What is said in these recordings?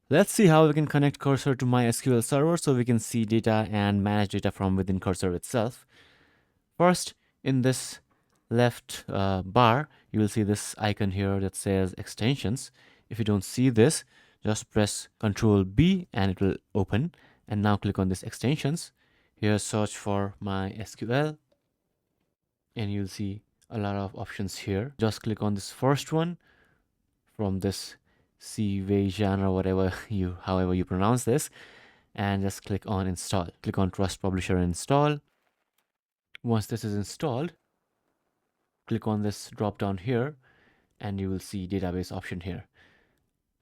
Let's see how we can connect Cursor to MySQL server so we can see data and manage data from within Cursor itself. First, in this left bar, you will see this icon here that says extensions. If you don't see this, just press Control B and it will open. And now click on this extensions. Here, search for MySQL and you'll see a lot of options here. Just click on this first one from this CVJAN or whatever however you pronounce this, and just click on install. Click on Trust Publisher and install. Once this is installed, click on this drop down here and you will see database option here.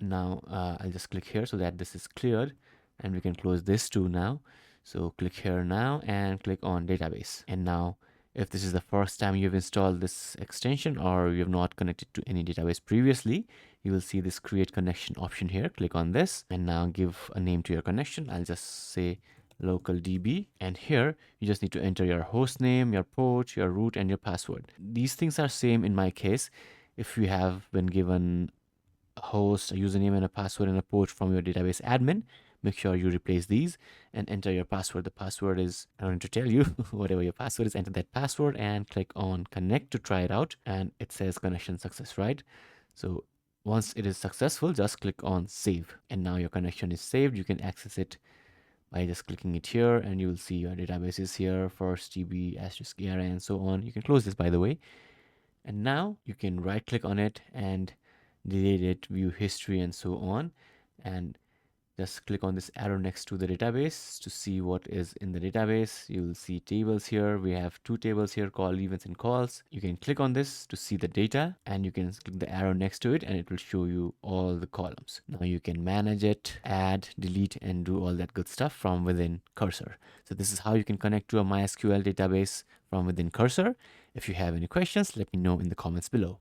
Now I'll just click here so that this is cleared and we can close this too now. So click here now and click on database. And now if this is the first time you've installed this extension or you have not connected to any database previously, you will see this create connection option here. Click on this and now give a name to your connection. I'll just say local DB, and here you just need to enter your host name, your port, your root, and your password. These things are same in my case. If you have been given a host, a username, and a password and a port from your database admin, make sure you replace these and enter your password. The password is, I don't need to tell you, whatever your password is, enter that password and click on connect to try it out. And it says connection success, right? So once it is successful, just click on save. And now your connection is saved. You can access it by just clicking it here and you will see your database is here, first DB, asterisk ARA, and so on. You can close this, by the way. And now you can right click on it and delete it, view history, and so on. And just click on this arrow next to the database to see what is in the database. You will see tables here. We have two tables here called events and calls. You can click on this to see the data and you can click the arrow next to it and it will show you all the columns. Now you can manage it, add, delete, and do all that good stuff from within Cursor. So this is how you can connect to a MySQL database from within Cursor. If you have any questions, let me know in the comments below.